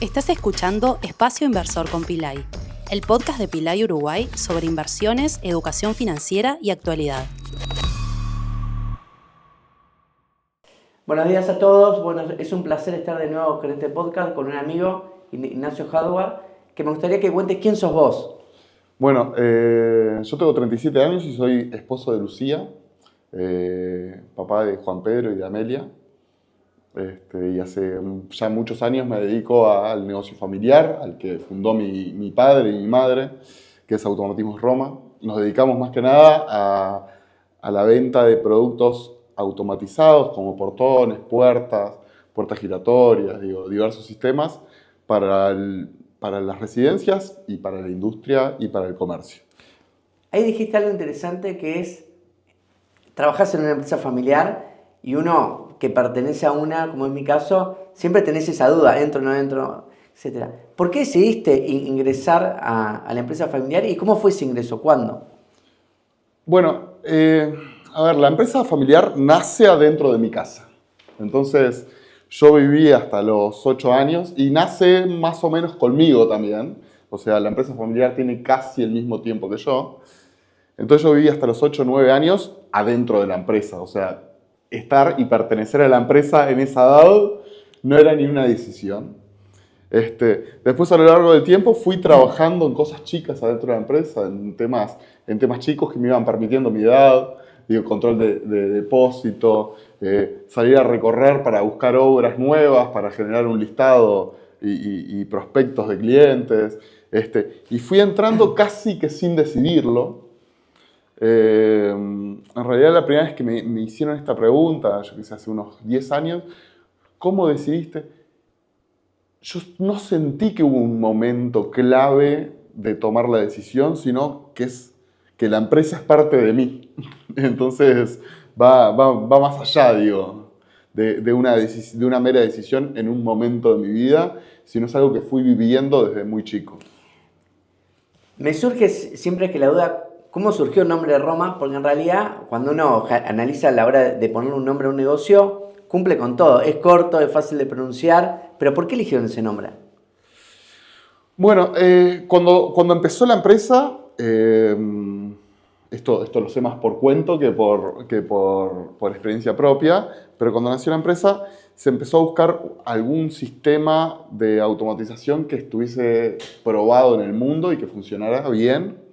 Estás escuchando Espacio Inversor con Pilay, el podcast de Pilay Uruguay sobre inversiones, educación financiera y actualidad. Buenos días a todos. Bueno, es un placer estar de nuevo con este podcast con un amigo, Ignacio Hardware, que me gustaría que cuentes quién sos vos. Bueno, yo tengo 37 años y soy esposo de Lucía, papá de Juan Pedro y de Amelia. Y hace ya muchos años me dedico al negocio familiar, al que fundó mi padre y mi madre, que es Automatismos Roma. Nos dedicamos más que nada a la venta de productos automatizados como portones, puertas giratorias, diversos sistemas para las residencias y para la industria y para el comercio. Ahí dijiste algo interesante que es, trabajás en una empresa familiar y uno que pertenece a una, como en mi caso, siempre tenés esa duda, entro, no entro, etc. ¿Por qué decidiste ingresar a la empresa familiar y cómo fue ese ingreso? ¿Cuándo? Bueno, la empresa familiar nace adentro de mi casa. Entonces, yo viví hasta los 8 años y nace más o menos conmigo también. O sea, la empresa familiar tiene casi el mismo tiempo que yo. Entonces yo viví hasta los 8 o 9 años adentro de la empresa. O sea, estar y pertenecer a la empresa en esa edad no era ni una decisión. Después, a lo largo del tiempo, fui trabajando en cosas chicas adentro de la empresa, en temas chicos que me iban permitiendo mi edad, control de depósito, salir a recorrer para buscar obras nuevas, para generar un listado y prospectos de clientes. Y fui entrando casi que sin decidirlo. En realidad, la primera vez que me hicieron esta pregunta, yo qué sé, hace unos 10 años, ¿cómo decidiste? Yo no sentí que hubo un momento clave de tomar la decisión, sino que la empresa es parte de mí. Entonces, va más allá, de una mera decisión en un momento de mi vida, sino es algo que fui viviendo desde muy chico. Me surge siempre que la duda, ¿cómo surgió el nombre de Roma? Porque en realidad, cuando uno analiza a la hora de ponerle un nombre a un negocio, cumple con todo. Es corto, es fácil de pronunciar, pero ¿por qué eligieron ese nombre? Bueno, cuando empezó la empresa, esto lo sé más por cuento que por experiencia propia, pero cuando nació la empresa se empezó a buscar algún sistema de automatización que estuviese probado en el mundo y que funcionara bien.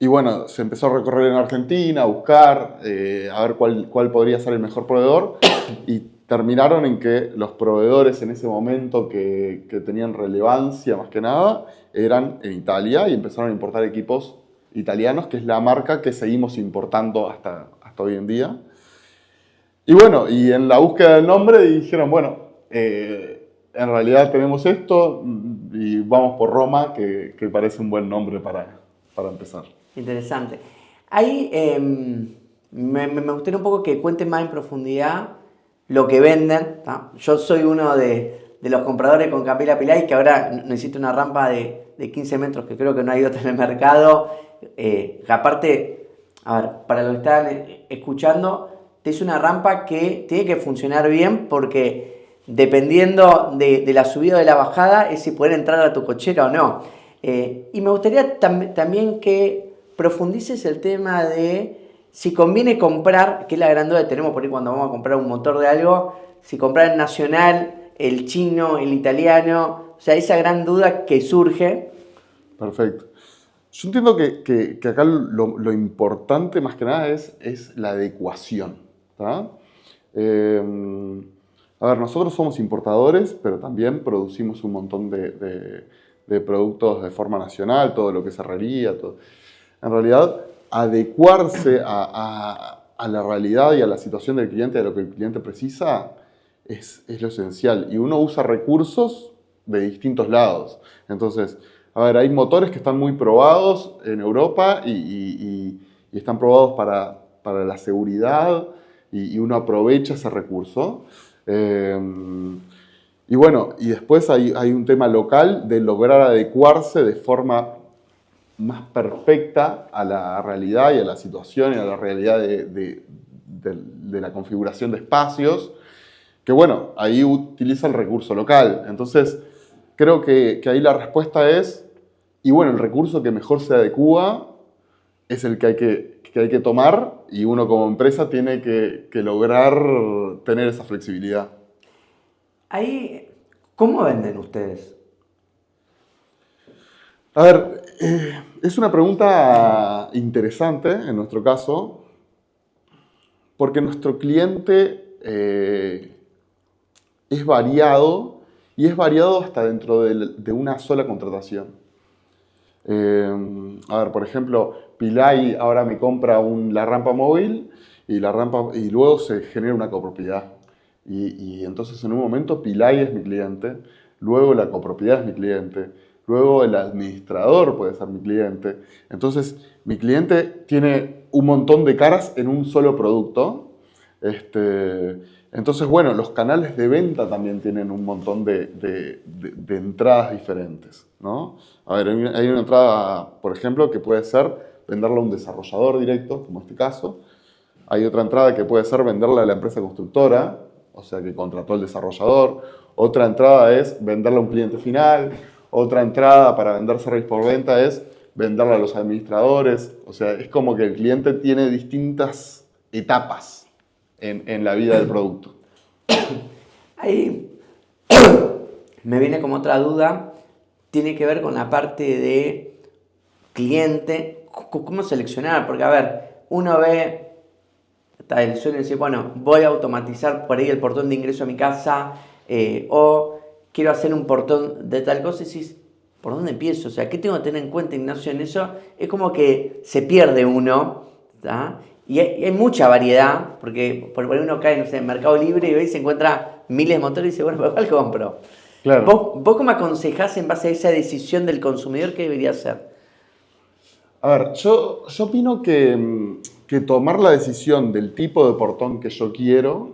Y bueno, se empezó a recorrer en Argentina, a buscar, a ver cuál podría ser el mejor proveedor. Y terminaron en que los proveedores en ese momento que tenían relevancia más que nada eran en Italia y empezaron a importar equipos italianos, que es la marca que seguimos importando hasta hoy en día. Y bueno, y en la búsqueda del nombre dijeron, bueno, en realidad tenemos esto y vamos por Roma, que parece un buen nombre para empezar. Interesante. Ahí me gustaría un poco que cuentes más en profundidad lo que venden, ¿tá? Yo soy uno de los compradores con Capilla Pilay, que ahora necesito una rampa de 15 metros, que creo que no hay otra en el mercado. Aparte, a ver, para los que están escuchando, es una rampa que tiene que funcionar bien porque dependiendo de la subida o de la bajada es si poder entrar a tu cochera o no. Y me gustaría también que profundices el tema de si conviene comprar, que es la gran duda que tenemos por ahí cuando vamos a comprar un motor de algo, si comprar el nacional, el chino, el italiano, o sea, esa gran duda que surge. Perfecto. Yo entiendo que acá lo importante más que nada es la adecuación, ¿tá? Nosotros somos importadores, pero también producimos un montón de productos de forma nacional, todo lo que es herrería, todo. En realidad, adecuarse a la realidad y a la situación del cliente, a lo que el cliente precisa, es lo esencial. Y uno usa recursos de distintos lados. Entonces, hay motores que están muy probados en Europa y están probados para la seguridad y uno aprovecha ese recurso. Y bueno, y después hay un tema local de lograr adecuarse de forma más perfecta a la realidad y a la situación y a la realidad de la configuración de espacios. que bueno, ahí utiliza el recurso local. Entonces, creo que ahí la respuesta es, y bueno, el recurso que mejor se adecúa es el que hay que tomar, y uno como empresa tiene que lograr tener esa flexibilidad. Ahí, ¿cómo venden ustedes? A ver, es una pregunta interesante en nuestro caso, porque nuestro cliente es variado, y es variado hasta dentro de una sola contratación. A ver, por ejemplo, Pilay ahora me compra la rampa móvil y luego se genera una copropiedad. Y entonces en un momento Pilay es mi cliente, luego la copropiedad es mi cliente, luego el administrador puede ser mi cliente. Entonces mi cliente tiene un montón de caras en un solo producto. Entonces, bueno, los canales de venta también tienen un montón de entradas diferentes, ¿no? A ver, hay una entrada, por ejemplo, que puede ser venderla a un desarrollador directo, como este caso. Hay otra entrada que puede ser venderla a la empresa constructora, o sea, que contrató el desarrollador. Otra entrada es venderla a un cliente final. Otra entrada para vender service por venta es venderla a los administradores. O sea, es como que el cliente tiene distintas etapas en la vida del producto. Ahí me viene como otra duda, tiene que ver con la parte de cliente, cómo seleccionar, porque a ver, uno ve, el suele decir, bueno, voy a automatizar por ahí el portón de ingreso a mi casa, o quiero hacer un portón de tal cosa, y decís, ¿por dónde empiezo? O sea, ¿qué tengo que tener en cuenta, Ignacio, en eso? Es como que se pierde uno, ¿tá? Y hay mucha variedad, porque por ahí uno cae, no sé, en Mercado Libre y ve y se encuentra miles de motores y dice, bueno, ¿pero cuál compro? Claro. ¿Vos cómo aconsejás en base a esa decisión del consumidor qué debería hacer? A ver, yo opino que tomar la decisión del tipo de portón que yo quiero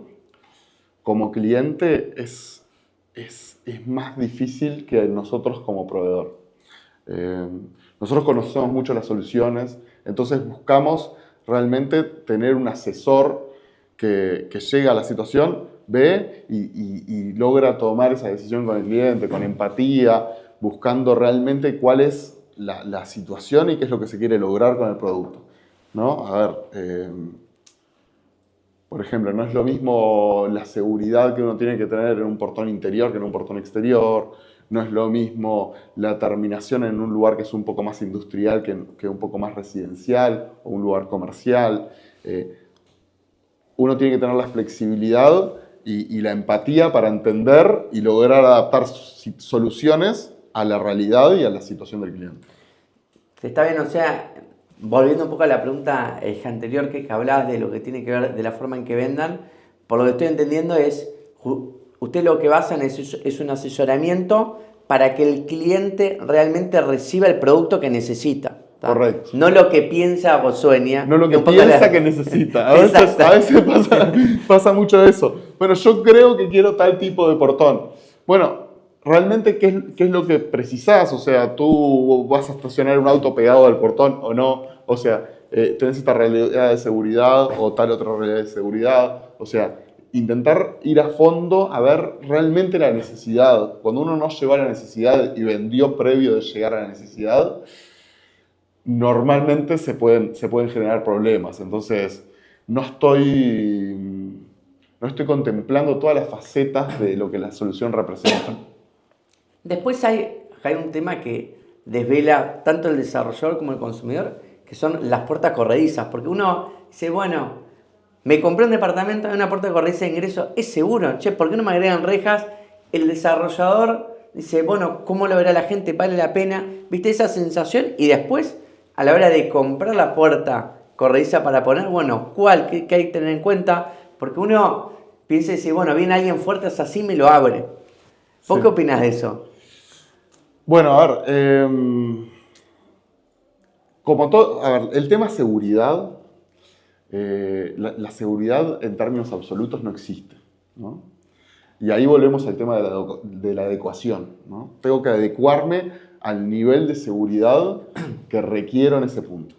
como cliente es más difícil que nosotros como proveedor. Nosotros conocemos mucho las soluciones, entonces buscamos realmente tener un asesor que llega a la situación, ve y logra tomar esa decisión con el cliente, con empatía, buscando realmente cuál es la situación y qué es lo que se quiere lograr con el producto, ¿no? A ver, por ejemplo, no es lo mismo la seguridad que uno tiene que tener en un portón interior que en un portón exterior. No es lo mismo la terminación en un lugar que es un poco más industrial que un poco más residencial o un lugar comercial. Uno tiene que tener la flexibilidad y la empatía para entender y lograr adaptar soluciones a la realidad y a la situación del cliente. Está bien, o sea, volviendo un poco a la pregunta anterior que hablabas de lo que tiene que ver de la forma en que vendan, por lo que estoy entendiendo es, usted lo que basan es un asesoramiento para que el cliente realmente reciba el producto que necesita. ¿Tá? Correcto. No lo que piensa o sueña. No lo que piensa que necesita. A veces pasa mucho eso. Bueno, yo creo que quiero tal tipo de portón. Bueno, realmente, ¿qué es lo que precisás? O sea, ¿tú vas a estacionar un auto pegado al portón o no? O sea, ¿tenés esta realidad de seguridad o tal otra realidad de seguridad? O sea, intentar ir a fondo a ver realmente la necesidad. Cuando uno no llegó a la necesidad y vendió previo de llegar a la necesidad, normalmente se pueden generar problemas. Entonces, no estoy contemplando todas las facetas de lo que la solución representa. Después hay un tema que desvela tanto el desarrollador como el consumidor, que son las puertas corredizas. Porque uno dice, bueno, me compré un departamento, hay una puerta corrediza de ingreso, es seguro. Che, ¿por qué no me agregan rejas? El desarrollador dice, bueno, ¿cómo lo verá la gente? ¿Vale la pena? ¿Viste esa sensación? Y después, a la hora de comprar la puerta corrediza para poner, bueno, ¿qué hay que tener en cuenta? Porque uno piensa y dice, bueno, viene alguien fuerte, es así, me lo abre. ¿Vos Sí. qué opinás de eso? Bueno, a ver, como todo, a ver, el tema seguridad, la seguridad en términos absolutos no existe, ¿no? Y ahí volvemos al tema de la adecuación, ¿no? Tengo que adecuarme al nivel de seguridad que requiero en ese punto.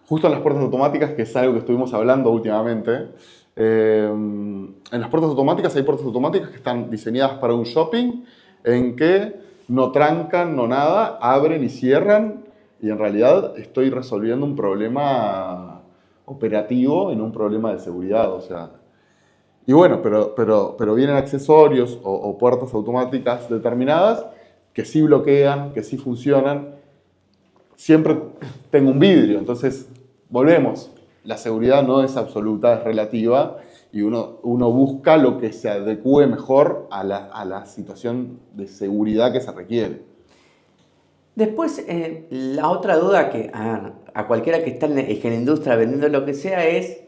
Justo en las puertas automáticas, que es algo que estuvimos hablando últimamente, En las puertas automáticas hay puertas automáticas que están diseñadas para un shopping en que no trancan, no nada, abren y cierran y en realidad estoy resolviendo un problema operativo en un problema de seguridad, o sea. Y bueno, pero vienen accesorios o puertas automáticas determinadas que sí bloquean, que sí funcionan. Siempre tengo un vidrio, entonces volvemos. La seguridad no es absoluta, es relativa y uno busca lo que se adecue mejor a la situación de seguridad que se requiere. Después, la otra duda que a cualquiera que está en la industria vendiendo lo que sea es,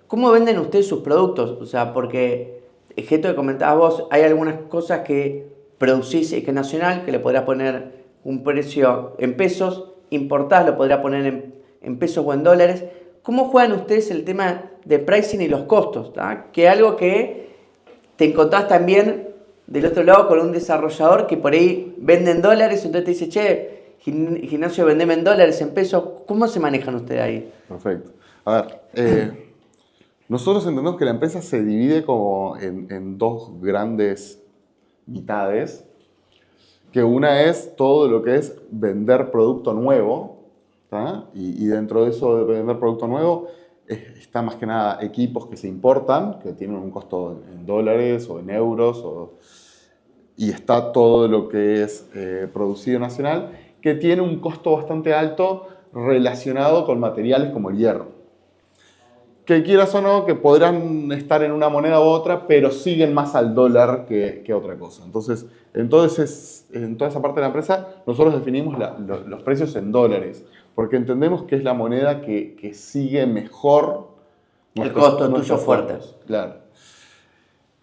¿cómo venden ustedes sus productos? O sea, porque, esto que comentabas vos, hay algunas cosas que producís que es nacional, que le podrás poner un precio en pesos, importás, lo podrás poner en pesos o en dólares. ¿Cómo juegan ustedes el tema de pricing y los costos? ¿Tá? Que es algo que te encontrás también del otro lado con un desarrollador que por ahí vende en dólares, entonces te dice, che, Gimnasio, vendeme en dólares, en pesos. ¿Cómo se manejan ustedes ahí? Perfecto. A ver, nosotros entendemos que la empresa se divide como en dos grandes mitades, que una es todo lo que es vender producto nuevo, ¿tá? Y dentro de eso de vender producto nuevo está más que nada equipos que se importan, que tienen un costo en dólares o en euros, y está todo lo que es producido nacional, que tiene un costo bastante alto relacionado con materiales como el hierro. Que quieras o no, que podrán estar en una moneda u otra, pero siguen más al dólar que otra cosa. Entonces, en toda esa parte de la empresa, nosotros definimos los precios en dólares, porque entendemos que es la moneda que sigue mejor el costo tuyo fuerte. Claro.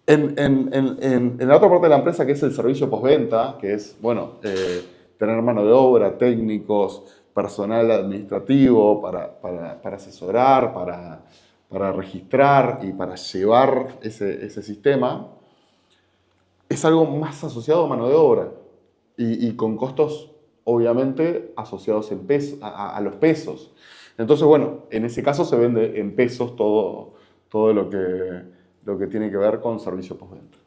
En la otra parte de la empresa, que es el servicio postventa, que es, bueno, tener mano de obra, técnicos, personal administrativo para asesorar, para registrar y para llevar ese sistema, es algo más asociado a mano de obra y con costos, obviamente, asociados a los pesos. Entonces, bueno, en ese caso se vende en pesos todo lo que tiene que ver con servicio postventa.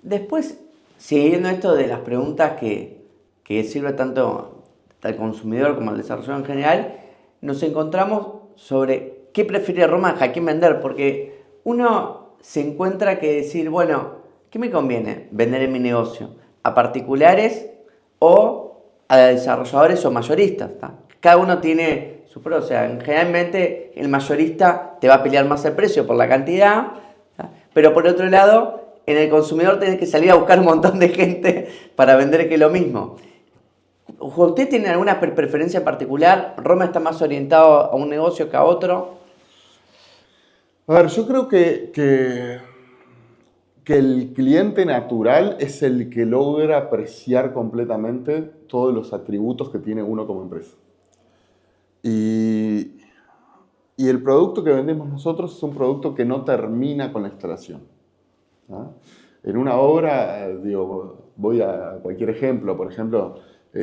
Después, siguiendo esto de las preguntas que sirve tanto al consumidor como al desarrollador en general, nos encontramos sobre qué prefiere Roma a quién vender, porque uno se encuentra que decir, bueno, ¿qué me conviene vender en mi negocio? ¿A particulares o a desarrolladores o mayoristas? ¿Tá? Cada uno tiene su pro, o sea, generalmente el mayorista te va a pelear más el precio por la cantidad, ¿tá? Pero por otro lado, en el consumidor tenés que salir a buscar un montón de gente para vender que es lo mismo. ¿Usted tiene alguna preferencia particular? ¿Roma está más orientado a un negocio que a otro? A ver, yo creo que el cliente natural es el que logra apreciar completamente todos los atributos que tiene uno como empresa. Y el producto que vendemos nosotros es un producto que no termina con la instalación, ¿ah? En una obra, digo, voy a cualquier ejemplo, por ejemplo,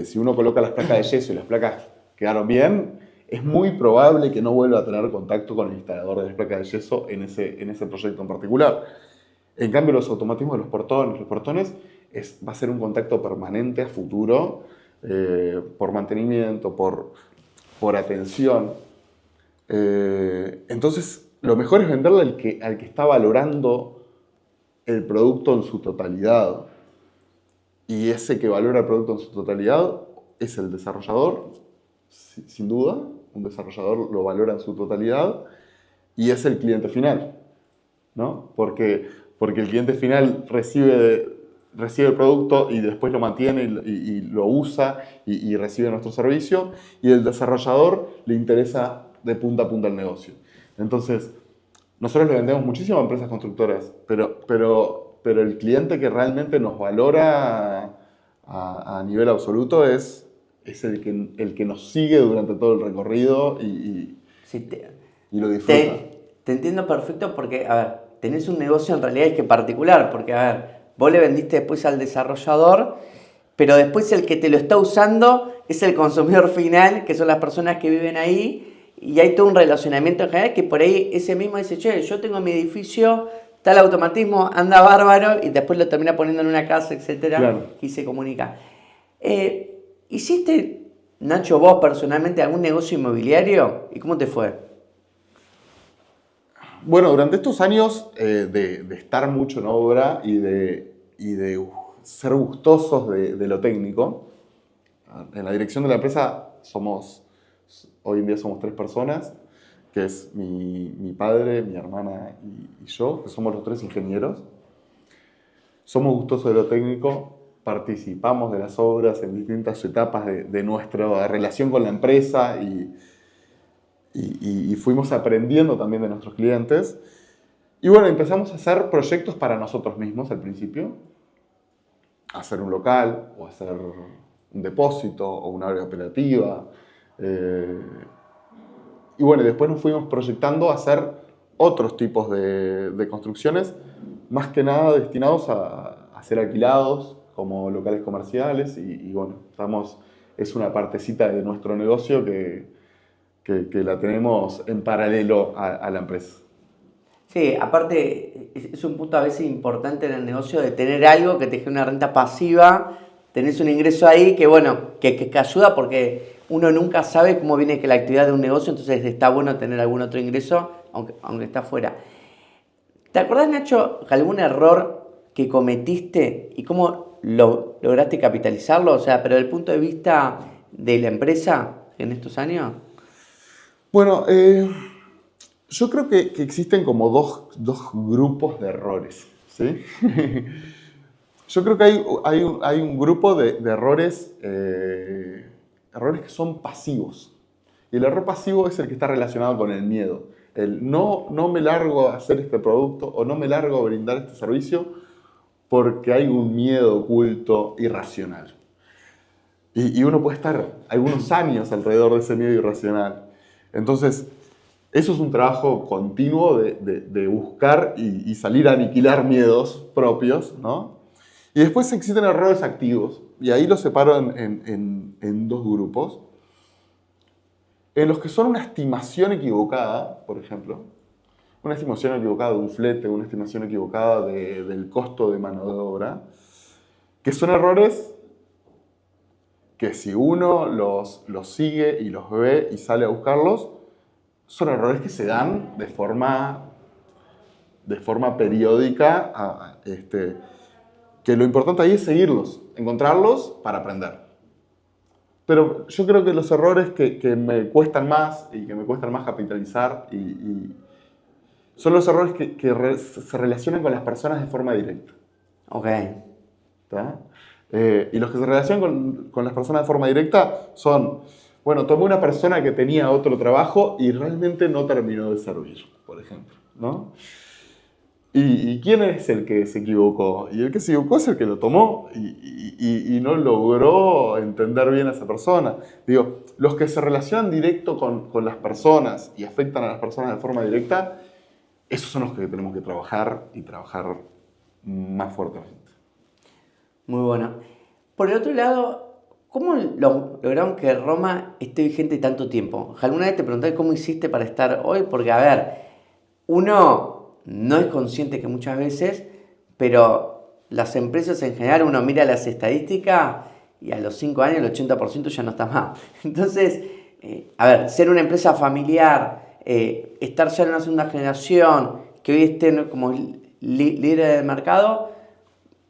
si uno coloca las placas de yeso y las placas quedaron bien, es muy probable que no vuelva a tener contacto con el instalador de las placas de yeso en ese proyecto en particular. En cambio, los automatismos de los portones va a ser un contacto permanente a futuro, por mantenimiento, por atención. Entonces, lo mejor es venderle al que está valorando el producto en su totalidad. Y ese que valora el producto en su totalidad es el desarrollador, sin duda. Un desarrollador lo valora en su totalidad y es el cliente final, ¿no? Porque el cliente final recibe el producto y después lo mantiene y lo usa y recibe nuestro servicio, y el desarrollador le interesa de punta a punta el negocio. Entonces, nosotros le vendemos muchísimo a empresas constructoras, pero el cliente que realmente nos valora a nivel absoluto es el que nos sigue durante todo el recorrido y lo disfruta. Te entiendo perfecto porque, a ver, tenés un negocio en realidad es que particular, porque, a ver, vos le vendiste después al desarrollador, pero después el que te lo está usando es el consumidor final, que son las personas que viven ahí, y hay todo un relacionamiento en general que por ahí ese mismo dice, che, yo tengo mi edificio, tal automatismo, anda bárbaro, y después lo termina poniendo en una casa, etcétera, Claro. y se comunica. ¿Hiciste, Nacho, vos personalmente algún negocio inmobiliario? ¿Y cómo te fue? Bueno, durante estos años de estar mucho en obra y de ser gustosos de lo técnico, en la dirección de la empresa hoy en día somos 3 personas, que es mi padre, mi hermana y yo, que somos los 3 ingenieros. Somos gustosos de lo técnico, participamos de las obras en distintas etapas de nuestra relación con la empresa y fuimos aprendiendo también de nuestros clientes. Y bueno, empezamos a hacer proyectos para nosotros mismos al principio. Hacer un local, o hacer un depósito, o una área operativa. Y bueno, después nos fuimos proyectando a hacer otros tipos de construcciones, más que nada destinados a ser alquilados como locales comerciales. Y bueno, es una partecita de nuestro negocio que la tenemos en paralelo a la empresa. Sí, aparte es un punto a veces importante en el negocio de tener algo que te genere una renta pasiva, tenés un ingreso ahí que bueno, que ayuda porque uno nunca sabe cómo viene que la actividad de un negocio, entonces está bueno tener algún otro ingreso, aunque está fuera. ¿Te acordás, Nacho, algún error que cometiste y cómo lograste capitalizarlo? O sea, pero desde el punto de vista de la empresa en estos años. Bueno, yo creo que existen como dos grupos de errores, ¿sí? Yo creo que hay un grupo de errores, errores que son pasivos. Y el error pasivo es el que está relacionado con el miedo. No me largo a hacer este producto o no me largo a brindar este servicio porque hay un miedo oculto irracional. Y uno puede estar algunos años alrededor de ese miedo irracional. Entonces, eso es un trabajo continuo de buscar y salir a aniquilar miedos propios, ¿no? Y después existen errores activos, y ahí los separo en 2 grupos. En los que son una estimación equivocada, por ejemplo, una estimación equivocada de un flete, una estimación equivocada del costo de mano de obra, que son errores que si uno los sigue y los ve y sale a buscarlos, son errores que se dan de forma periódica, que lo importante ahí es seguirlos, encontrarlos para aprender. Pero yo creo que los errores que me cuestan más y que me cuestan más capitalizar son los errores que se relacionan con las personas de forma directa. Ok. ¿Está? Y los que se relacionan con las personas de forma directa son, bueno, tomé una persona que tenía otro trabajo y realmente no terminó de servir, por ejemplo, ¿no? ¿Y quién es el que se equivocó? Y el que se equivocó es el que lo tomó y no logró entender bien a esa persona. Digo, los que se relacionan directo con las personas y afectan a las personas de forma directa, esos son los que tenemos que trabajar y trabajar más fuertemente. Muy bueno. Por el otro lado, ¿cómo lograron que Roma esté vigente tanto tiempo? ¿Alguna vez te pregunté cómo hiciste para estar hoy? Porque, a ver, uno no es consciente que muchas veces, pero las empresas en general, uno mira las estadísticas y a los 5 años el 80% ya no está más. Entonces, a ver, ser una empresa familiar, estar ya en una segunda generación, que hoy estén como líder del mercado,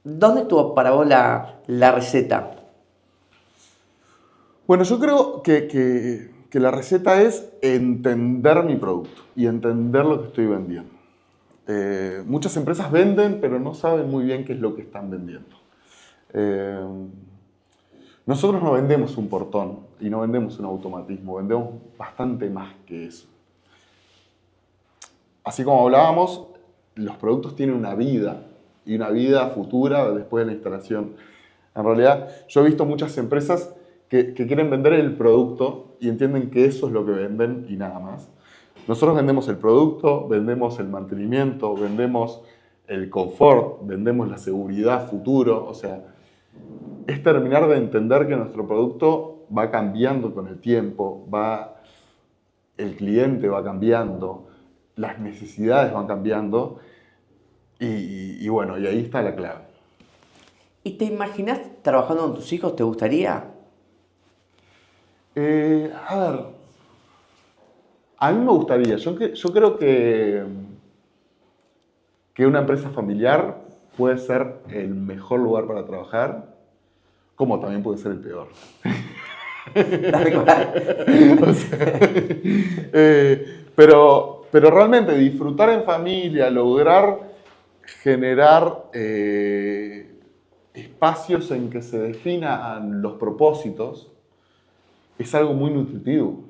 ¿dónde estuvo para vos la receta? Bueno, yo creo que la receta es entender mi producto y entender lo que estoy vendiendo. Muchas empresas venden, pero no saben muy bien qué es lo que están vendiendo. Nosotros no vendemos un portón y no vendemos un automatismo, vendemos bastante más que eso. Así como hablábamos, los productos tienen una vida y una vida futura después de la instalación. En realidad, yo he visto muchas empresas que quieren vender el producto y entienden que eso es lo que venden y nada más. Nosotros vendemos el producto, vendemos el mantenimiento, vendemos el confort, vendemos la seguridad futuro. O sea, es terminar de entender que nuestro producto va cambiando con el tiempo, el cliente va cambiando, las necesidades van cambiando y bueno, y ahí está la clave. ¿Y te imaginas trabajando con tus hijos? ¿Te gustaría? A ver, a mí me gustaría, yo creo que una empresa familiar puede ser el mejor lugar para trabajar, como también puede ser el peor. O sea, pero realmente disfrutar en familia, lograr generar espacios en que se definan los propósitos, es algo muy nutritivo.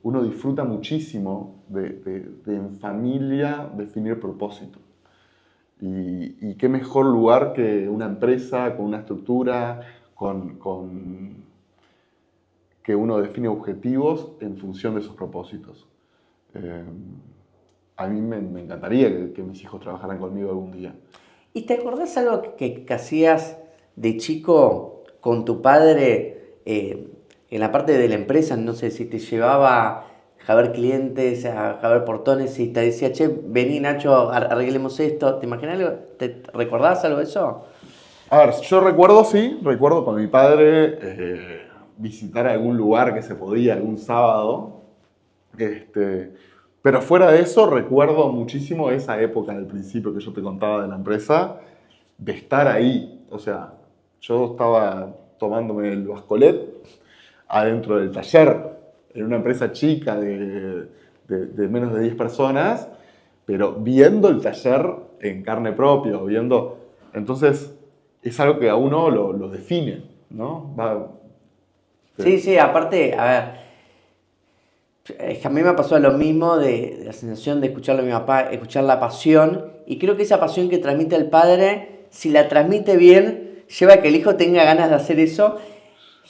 Uno disfruta muchísimo de en familia definir propósito. Y qué mejor lugar que una empresa con una estructura, que uno define objetivos en función de esos propósitos. A mí me encantaría que mis hijos trabajaran conmigo algún día. ¿Y te acordás algo que hacías de chico con tu padre en la parte de la empresa? No sé, si te llevaba a ver clientes, a ver portones y te decía, che, vení Nacho, arreglemos esto. ¿Te imaginas algo? ¿Te recordás algo de eso? A ver, yo recuerdo con mi padre visitar algún lugar que se podía, algún sábado. Pero fuera de eso, recuerdo muchísimo esa época del principio que yo te contaba de la empresa, de estar ahí. O sea, yo estaba tomándome el bascolet adentro del taller, en una empresa chica de menos de 10 personas, pero viendo el taller en carne propia, viendo... Entonces, es algo que a uno lo define, ¿no? Sí, aparte, a ver, es que a mí me pasó lo mismo de la sensación de escucharlo a mi papá, escuchar la pasión, y creo que esa pasión que transmite el padre, si la transmite bien, lleva a que el hijo tenga ganas de hacer eso.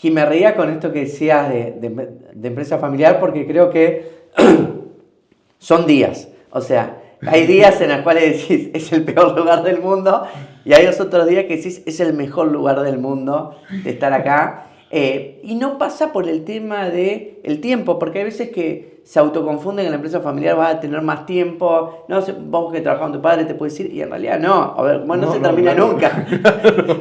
Y me reía con esto que decías de empresa familiar, porque creo que son días. O sea, hay días en los cuales decís es el peor lugar del mundo, y hay otros días que decís es el mejor lugar del mundo de estar acá. Y no pasa por el tema del tiempo, porque hay veces que se autoconfunden que en la empresa familiar vas a tener más tiempo. No sé, vos que trabajás con tu padre te puedes decir, y en realidad no. A ver, bueno, no se termina nunca.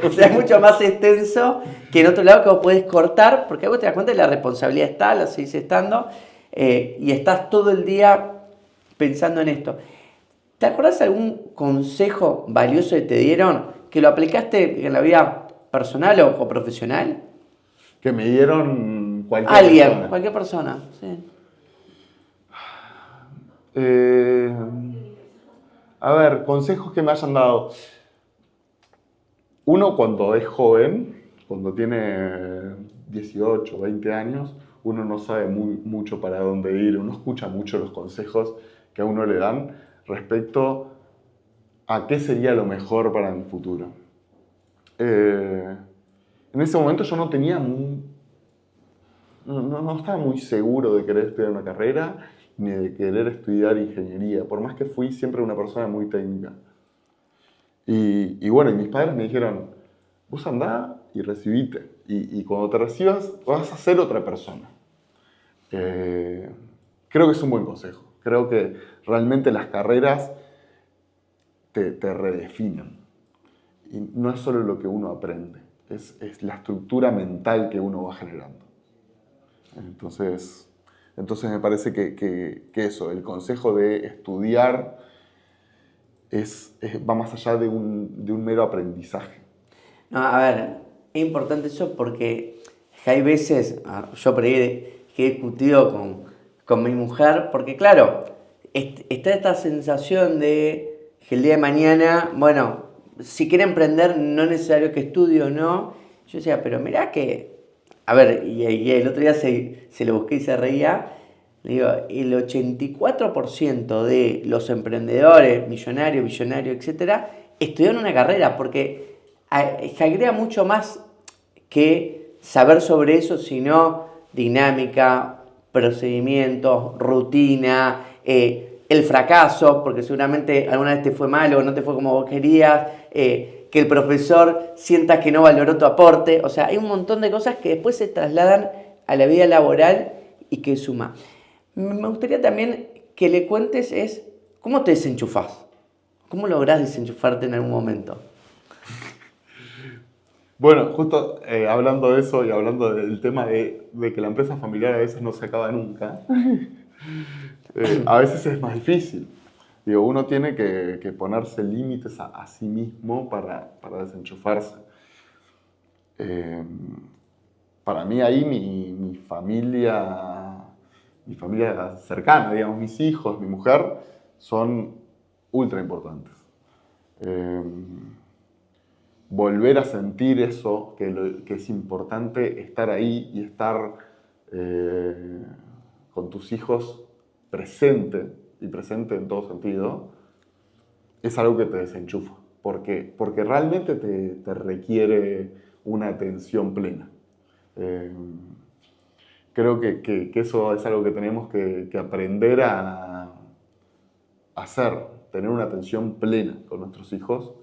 O sea, es mucho más extenso que en otro lado que vos podés cortar, porque vos te das cuenta que la responsabilidad está, la seguís estando, y estás todo el día pensando en esto. ¿Te acordás de algún consejo valioso que te dieron que lo aplicaste en la vida personal o profesional? Que me dieron cualquier persona, sí. A ver, consejos que me hayan dado. Uno cuando es joven, cuando tiene 18, 20 años, uno no sabe mucho para dónde ir, uno escucha mucho los consejos que a uno le dan respecto a qué sería lo mejor para mi futuro. En ese momento yo no estaba muy seguro de querer estudiar una carrera ni de querer estudiar ingeniería, por más que fui siempre una persona muy técnica. Y bueno, y mis padres me dijeron, vos andá y recibite, y cuando te recibas vas a ser otra persona. Creo que es un buen consejo. Creo que realmente las carreras te redefinen. Y no es solo lo que uno aprende, es la estructura mental que uno va generando. Entonces me parece que eso, el consejo de estudiar va más allá de un mero aprendizaje. No, a ver, es importante eso porque hay veces, yo por ahí que he discutido con mi mujer, porque claro, está esta sensación de que el día de mañana, bueno, si quiere emprender no es necesario que estudie o no. Yo decía, pero mirá que, a ver, y el otro día se lo busqué y se reía. Le digo, el 84% de los emprendedores, millonarios, billonarios, etcétera, estudian una carrera, porque agrega mucho más que saber sobre eso, sino dinámica, procedimientos, rutina, el fracaso, porque seguramente alguna vez te fue mal o no te fue como vos querías, que el profesor sienta que no valoró tu aporte. O sea, hay un montón de cosas que después se trasladan a la vida laboral y que suma. Me gustaría también que le cuentes cómo te desenchufás. ¿Cómo lográs desenchufarte en algún momento? Bueno, justo hablando de eso y hablando del tema de que la empresa familiar a veces no se acaba nunca, a veces es más difícil. Digo, uno tiene que ponerse límites a sí mismo para desenchufarse. Eh, para mí ahí mi familia cercana, digamos, mis hijos, mi mujer, son ultra importantes. Eh, volver a sentir eso, que es importante estar ahí y estar con tus hijos presente, y presente en todo sentido, es algo que te desenchufa, porque realmente te requiere una atención plena. Creo que eso es algo que tenemos que aprender a hacer, tener una atención plena con nuestros hijos,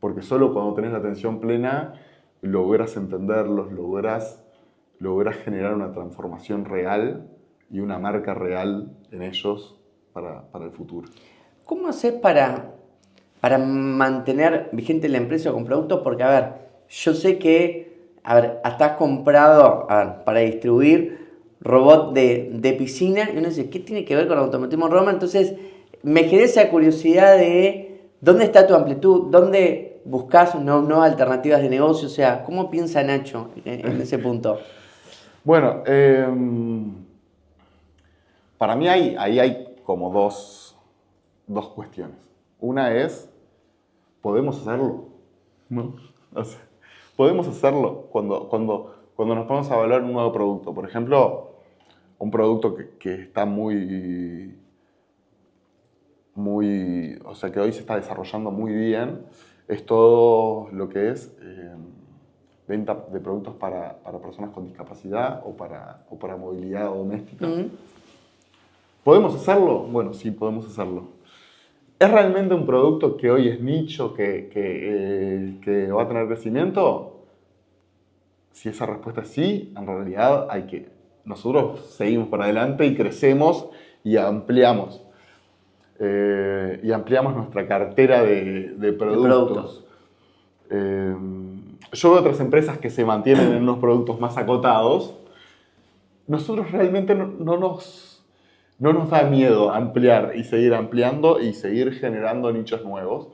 porque solo cuando tenés la atención plena logras entenderlos, logras generar una transformación real y una marca real en ellos para el futuro. ¿Cómo haces para mantener vigente la empresa con productos? Porque, a ver, yo sé que, a ver, hasta has comprado, a ver, para distribuir robot de piscina, y uno dice, ¿qué tiene que ver con automatismo Roma? Entonces, me genera esa curiosidad de dónde está tu amplitud, dónde buscas nuevas alternativas de negocio, o sea, ¿cómo piensa Nacho en ese punto? Bueno, para mí ahí hay como dos cuestiones. Una es, ¿podemos hacerlo? ¿No? O sea, podemos hacerlo cuando nos ponemos a evaluar un nuevo producto. Por ejemplo, un producto que está o sea, que hoy se está desarrollando muy bien, es todo lo que es venta de productos para personas con discapacidad o para movilidad doméstica. ¿Podemos hacerlo? Bueno, sí, podemos hacerlo. ¿Es realmente un producto que hoy es nicho, que va a tener crecimiento? Si esa respuesta es sí, en realidad nosotros seguimos para adelante y crecemos y ampliamos. Y ampliamos nuestra cartera de productos. Yo veo otras empresas que se mantienen en unos productos más acotados. Nosotros realmente no nos da miedo ampliar y seguir ampliando y seguir generando nichos nuevos.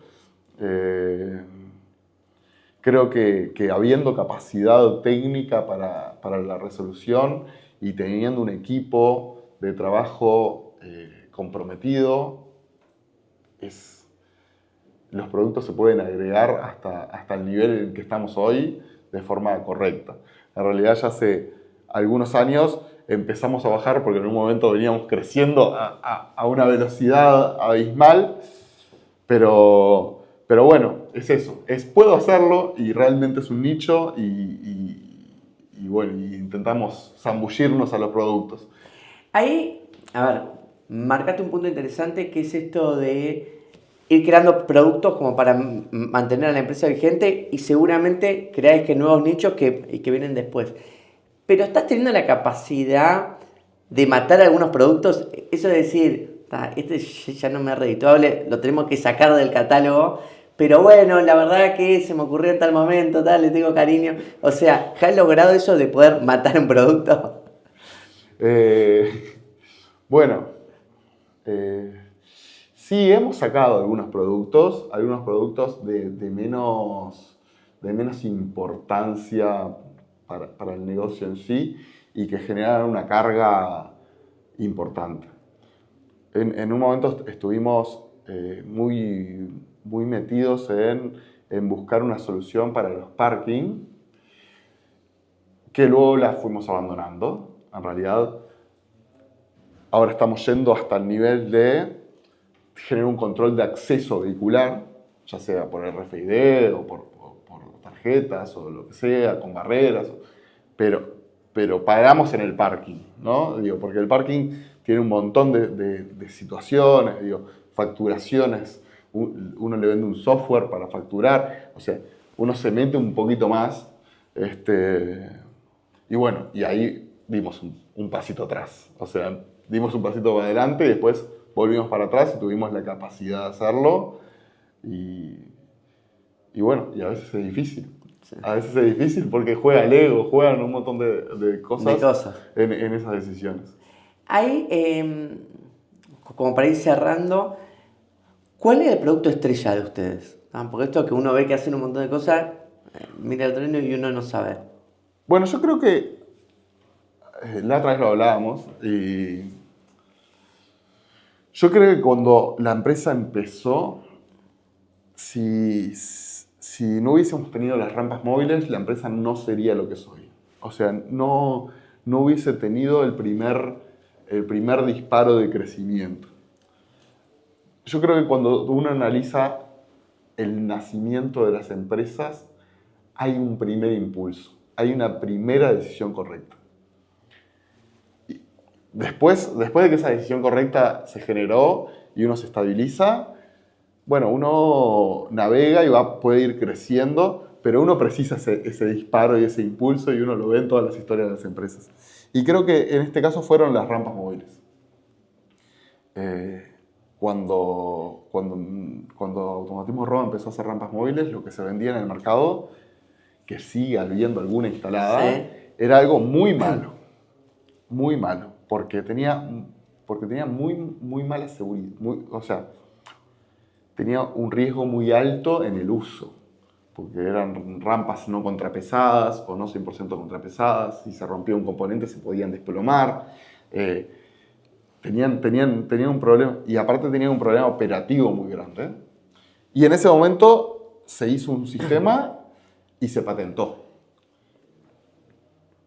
Creo que habiendo capacidad técnica para la resolución y teniendo un equipo de trabajo comprometido, los productos se pueden agregar hasta el nivel en el que estamos hoy de forma correcta. En realidad ya hace algunos años empezamos a bajar porque en un momento veníamos creciendo a una velocidad abismal, pero bueno, es eso, puedo hacerlo y realmente es un nicho y bueno, y intentamos zambullirnos a los productos. Ahí, a ver, marcaste un punto interesante que es esto de ir creando productos como para mantener a la empresa vigente y seguramente creáis que nuevos nichos que vienen después. Pero estás teniendo la capacidad de matar algunos productos, eso de decir, este ya no me es redituable, lo tenemos que sacar del catálogo, pero bueno, la verdad que se me ocurrió en tal momento, le tengo cariño. O sea, ¿has logrado eso de poder matar un producto? Bueno, sí, hemos sacado algunos productos de menos importancia para el negocio en sí y que generan una carga importante. En un momento estuvimos muy metidos en buscar una solución para los parking, que luego la fuimos abandonando. En realidad, ahora estamos yendo hasta el nivel de generar un control de acceso vehicular, ya sea por RFID o por tarjetas o lo que sea, con barreras, pero paramos en el parking, ¿no? Porque el parking tiene un montón de situaciones, facturaciones, uno le vende un software para facturar, o sea, uno se mete un poquito más, y bueno, y ahí dimos un pasito atrás. O sea, dimos un pasito para adelante y después volvimos para atrás y tuvimos la capacidad de hacerlo. Y bueno, y a veces es difícil. Sí. A veces es difícil porque juega el ego, juegan un montón de cosas, en esas decisiones. Ahí, como para ir cerrando, ¿cuál es el producto estrella de ustedes? Porque esto que uno ve que hacen un montón de cosas, mira el trueno y uno no sabe. Bueno, yo creo que la otra vez lo hablábamos y yo creo que cuando la empresa empezó, si no hubiésemos tenido las rampas móviles, la empresa no sería lo que soy. O sea, no hubiese tenido el primer disparo de crecimiento. Yo creo que cuando uno analiza el nacimiento de las empresas, hay un primer impulso, hay una primera decisión correcta. Y después de que esa decisión correcta se generó y uno se estabiliza, bueno, uno navega y puede ir creciendo, pero uno precisa ese disparo y ese impulso y uno lo ve en todas las historias de las empresas. Y creo que en este caso fueron las rampas móviles. Cuando Automatismo Roa empezó a hacer rampas móviles, lo que se vendía en el mercado, que sigue habiendo alguna instalada, sí, era algo muy malo, porque tenía muy mala seguridad, o sea, tenía un riesgo muy alto en el uso, porque eran rampas no contrapesadas o no 100% contrapesadas, si se rompía un componente se podían desplomar. Tenían un problema, y aparte tenían un problema operativo muy grande. Y en ese momento se hizo un sistema y se patentó.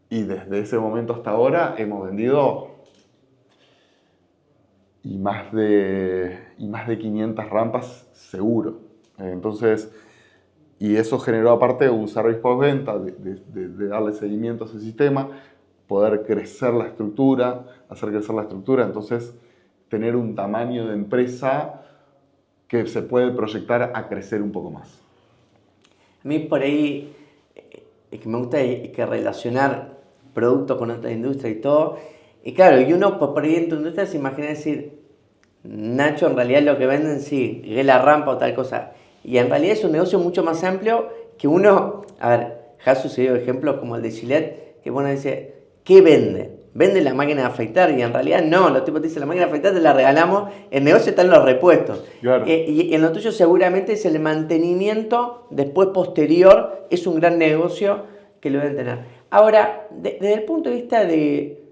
Y desde ese momento hasta ahora hemos vendido más de 500 rampas seguro. Entonces, y eso generó aparte un service postventa de darle seguimiento a ese sistema, poder crecer la estructura, hacer crecer la estructura, entonces tener un tamaño de empresa que se puede proyectar a crecer un poco más. A mí por ahí es que me gusta que relacionar productos con otra industria y todo. Y claro, y uno por ahí en tu industria se imagina decir, Nacho, en realidad lo que venden sí, es la rampa o tal cosa. Y en realidad es un negocio mucho más amplio que uno, a ver, ha sucedido ejemplos como el de Gillette, que uno dice, ¿qué vende? Vende la máquina de afeitar y en realidad no, los tipos te dicen la máquina de afeitar te la regalamos, el negocio está en los repuestos. Claro. Y en lo tuyo seguramente es el mantenimiento después posterior, es un gran negocio que lo deben tener. Ahora, desde el punto de vista de,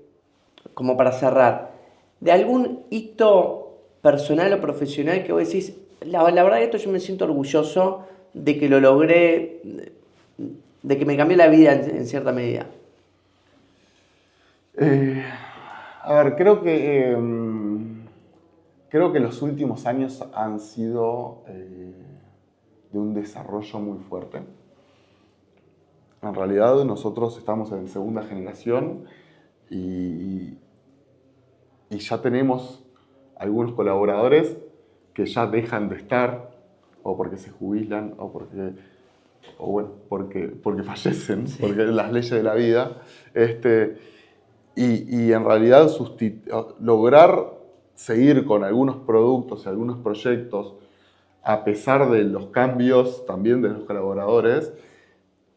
como para cerrar, de algún hito personal o profesional que vos decís, la verdad de esto yo me siento orgulloso de que lo logré, de que me cambió la vida en cierta medida. A ver, creo que los últimos años han sido de un desarrollo muy fuerte. En realidad nosotros estamos en segunda generación y ya tenemos algunos colaboradores que ya dejan de estar o porque se jubilan o porque fallecen, sí, porque las leyes de la vida. Y en realidad lograr seguir con algunos productos y algunos proyectos a pesar de los cambios también de los colaboradores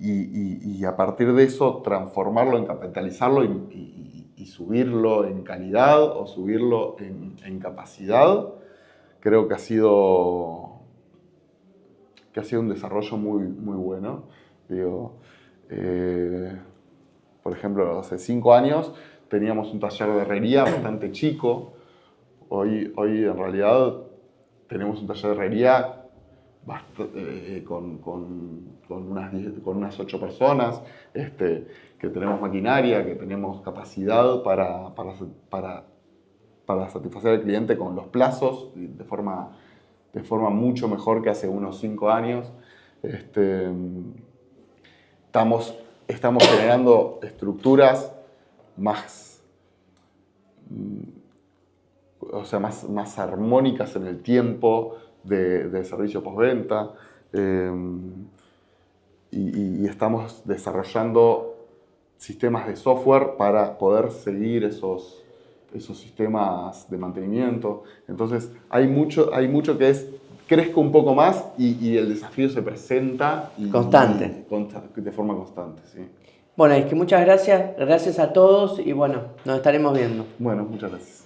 y a partir de eso transformarlo en capitalizarlo y subirlo en calidad o subirlo en capacidad, creo que ha sido un desarrollo muy, muy bueno. Digo, por ejemplo, hace 5 años teníamos un taller de herrería bastante chico. Hoy en realidad tenemos un taller de herrería con unas 8 personas, que tenemos maquinaria, que tenemos capacidad para satisfacer al cliente con los plazos de forma mucho mejor que hace unos 5 años. Estamos generando estructuras más armónicas en el tiempo de servicio postventa y estamos desarrollando sistemas de software para poder seguir esos sistemas de mantenimiento. Entonces, hay mucho que crezca un poco más y el desafío se presenta Constante. De forma constante, sí. Bueno, es que muchas gracias a todos y bueno, nos estaremos viendo. Bueno, muchas gracias.